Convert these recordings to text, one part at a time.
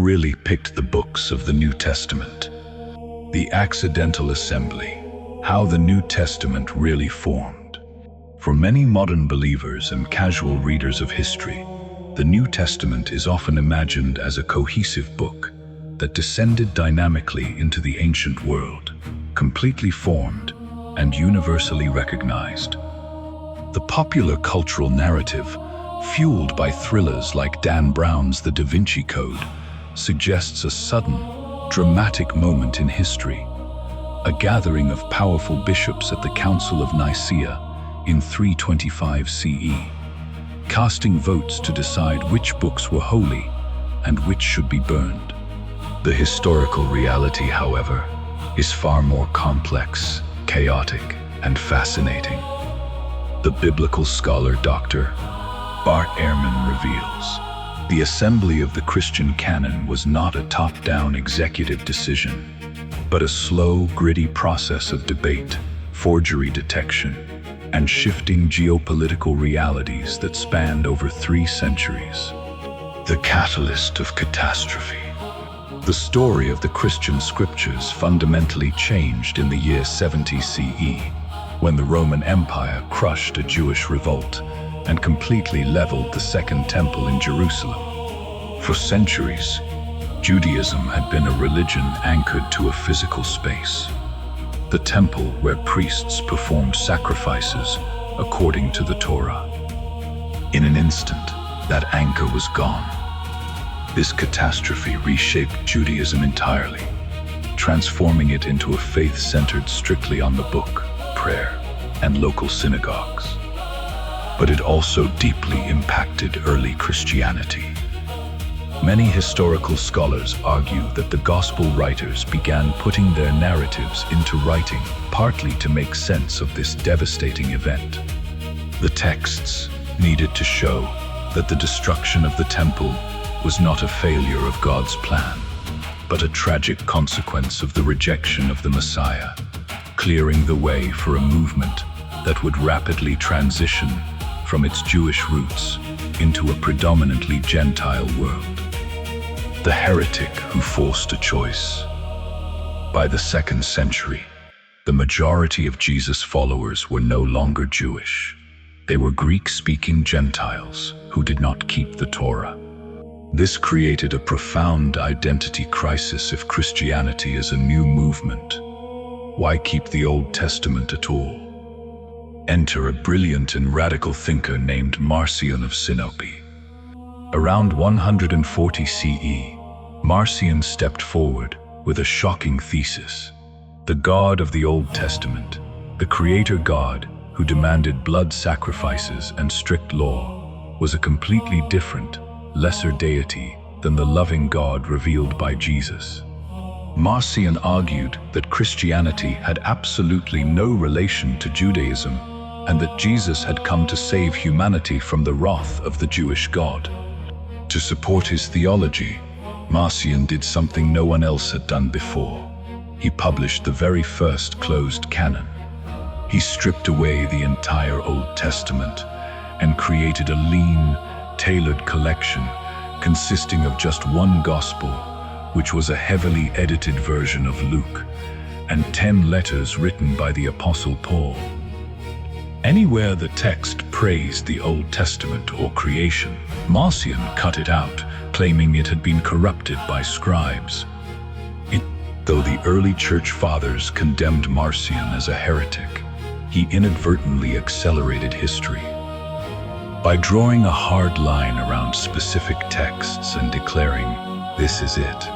really picked the books of the New Testament? The accidental assembly, how the New Testament really formed. For many modern believers and casual readers of history, the New Testament is often imagined as a cohesive book that descended dynamically into the ancient world, completely formed and universally recognized. The popular cultural narrative, fueled by thrillers like Dan Brown's The Da Vinci Code, suggests a sudden, dramatic moment in history, a gathering of powerful bishops at the Council of Nicaea in 325 CE, casting votes to decide which books were holy and which should be burned. The historical reality, however, is far more complex, chaotic, and fascinating. The biblical scholar Dr. Bart Ehrman reveals, the assembly of the Christian canon was not a top-down executive decision, but a slow, gritty process of debate, forgery detection, and shifting geopolitical realities that spanned over 3 centuries. The catalyst of catastrophe. The story of the Christian scriptures fundamentally changed in the year 70 CE, when the Roman Empire crushed a Jewish revolt and completely leveled the Second Temple in Jerusalem. For centuries, Judaism had been a religion anchored to a physical space, the temple where priests performed sacrifices according to the Torah. In an instant, that anchor was gone. This catastrophe reshaped Judaism entirely, transforming it into a faith centered strictly on the book, prayer, and local synagogues. But it also deeply impacted early Christianity. Many historical scholars argue that the gospel writers began putting their narratives into writing, partly to make sense of this devastating event. The texts needed to show that the destruction of the temple was not a failure of God's plan, but a tragic consequence of the rejection of the Messiah, clearing the way for a movement that would rapidly transition from its Jewish roots into a predominantly Gentile world. The heretic who forced a choice. By the 2nd century, the majority of Jesus' followers were no longer Jewish. They were Greek-speaking Gentiles who did not keep the Torah. This created a profound identity crisis if Christianity is a new movement. Why keep the Old Testament at all? Enter a brilliant and radical thinker named Marcion of Sinope. Around 140 CE, Marcion stepped forward with a shocking thesis. The God of the Old Testament, the Creator God who demanded blood sacrifices and strict law, was a completely different, lesser deity than the loving God revealed by Jesus. Marcion argued that Christianity had absolutely no relation to Judaism and that Jesus had come to save humanity from the wrath of the Jewish God. To support his theology, Marcion did something no one else had done before. He published the very first closed canon. He stripped away the entire Old Testament and created a lean, tailored collection consisting of just one gospel, which was a heavily edited version of Luke, and 10 letters written by the Apostle Paul. Anywhere the text praised the Old Testament or creation, Marcion cut it out, claiming it had been corrupted by scribes. Though the early church fathers condemned Marcion as a heretic, he inadvertently accelerated history. By drawing a hard line around specific texts and declaring, "This is it,"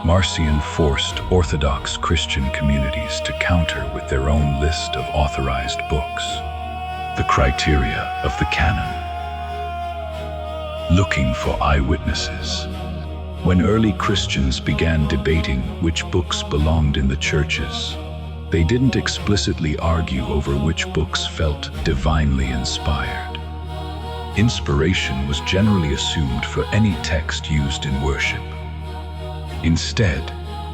Marcion forced Orthodox Christian communities to counter with their own list of authorized books. The criteria of the canon. Looking for eyewitnesses. When early Christians began debating which books belonged in the churches, they didn't explicitly argue over which books felt divinely inspired. Inspiration was generally assumed for any text used in worship. Instead,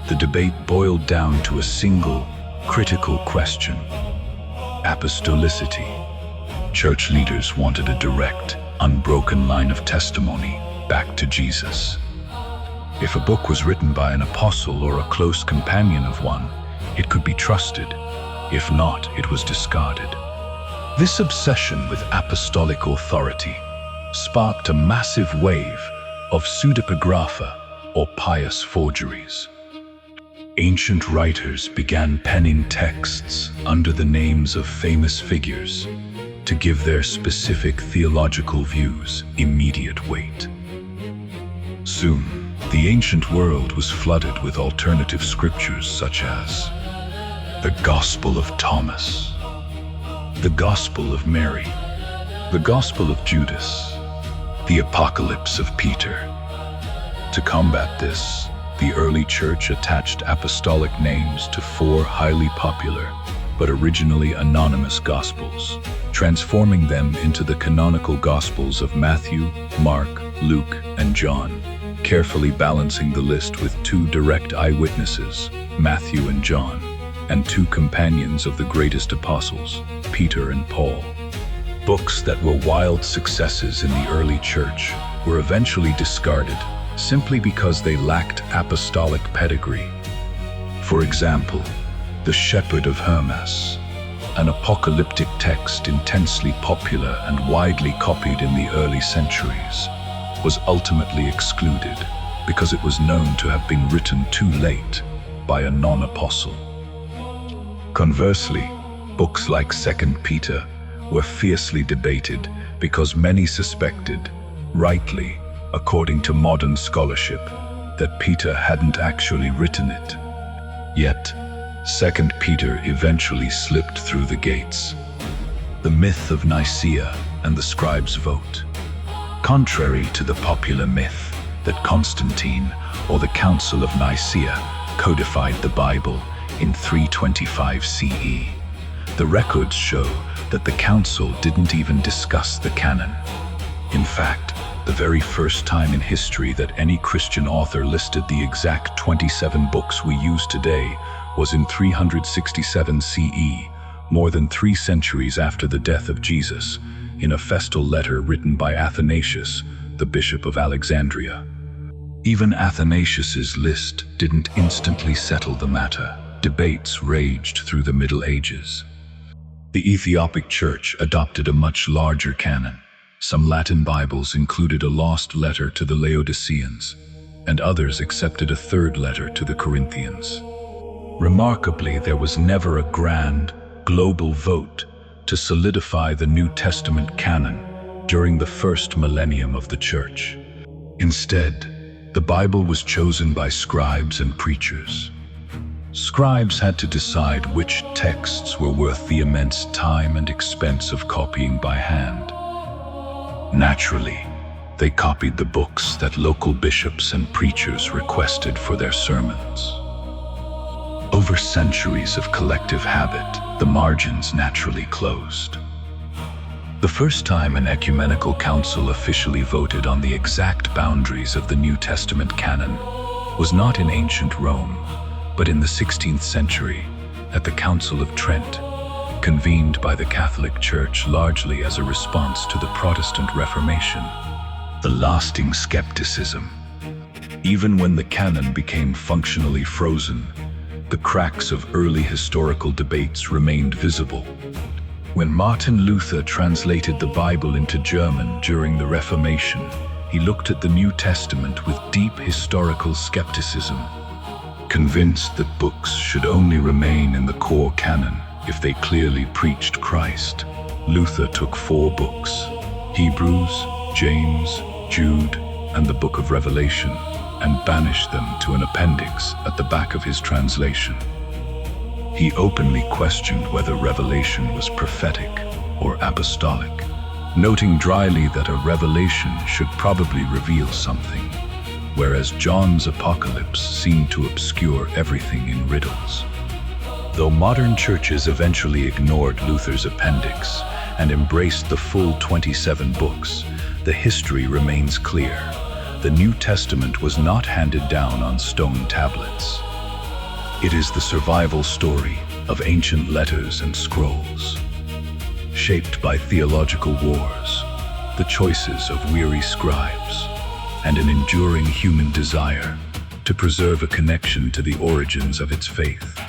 the debate boiled down to a single, critical question: apostolicity. Church leaders wanted a direct, unbroken line of testimony back to Jesus. If a book was written by an apostle or a close companion of one, it could be trusted. If not, it was discarded. This obsession with apostolic authority sparked a massive wave of pseudepigrapha, or pious forgeries. Ancient writers began penning texts under the names of famous figures to give their specific theological views immediate weight. Soon, the ancient world was flooded with alternative scriptures such as the Gospel of Thomas, the Gospel of Mary, the Gospel of Judas, the Apocalypse of Peter. To combat this, the early church attached apostolic names to 4 highly popular, but originally anonymous Gospels, transforming them into the canonical Gospels of Matthew, Mark, Luke, and John, carefully balancing the list with 2 direct eyewitnesses, Matthew and John, and 2 companions of the greatest apostles, Peter and Paul. Books that were wild successes in the early church were eventually discarded simply because they lacked apostolic pedigree. For example, The Shepherd of Hermas, an apocalyptic text intensely popular and widely copied in the early centuries, was ultimately excluded because it was known to have been written too late by a non-apostle. Conversely, books like 2 Peter were fiercely debated because many suspected, rightly, according to modern scholarship, that Peter hadn't actually written it. Yet, 2 Peter eventually slipped through the gates. The myth of Nicaea and the scribes' vote. Contrary to the popular myth that Constantine or the Council of Nicaea codified the Bible in 325 CE, the records show that the council didn't even discuss the canon. In fact, the very first time in history that any Christian author listed the exact 27 books we use today was in 367 CE, more than 3 centuries after the death of Jesus, in a festal letter written by Athanasius, the Bishop of Alexandria. Even Athanasius's list didn't instantly settle the matter. Debates raged through the Middle Ages. The Ethiopic Church adopted a much larger canon. Some Latin Bibles included a lost letter to the Laodiceans, and others accepted a 3rd letter to the Corinthians. Remarkably, there was never a grand, global vote to solidify the New Testament canon during the first millennium of the Church. Instead, the Bible was chosen by scribes and preachers. Scribes had to decide which texts were worth the immense time and expense of copying by hand. Naturally, they copied the books that local bishops and preachers requested for their sermons. Over centuries of collective habit, the margins naturally closed. The first time an ecumenical council officially voted on the exact boundaries of the New Testament canon was not in ancient Rome, but in the 16th century at the Council of Trent, convened by the Catholic Church largely as a response to the Protestant Reformation. The lasting skepticism. Even when the canon became functionally frozen, the cracks of early historical debates remained visible. When Martin Luther translated the Bible into German during the Reformation, he looked at the New Testament with deep historical skepticism. Convinced that books should only remain in the core canon if they clearly preached Christ, Luther took 4 books, Hebrews, James, Jude, and the Book of Revelation, and banished them to an appendix at the back of his translation. He openly questioned whether Revelation was prophetic or apostolic, noting dryly that a revelation should probably reveal something, whereas John's Apocalypse seemed to obscure everything in riddles. Though modern churches eventually ignored Luther's appendix and embraced the full 27 books, the history remains clear. The New Testament was not handed down on stone tablets. It is the survival story of ancient letters and scrolls, shaped by theological wars, the choices of weary scribes, and an enduring human desire to preserve a connection to the origins of its faith.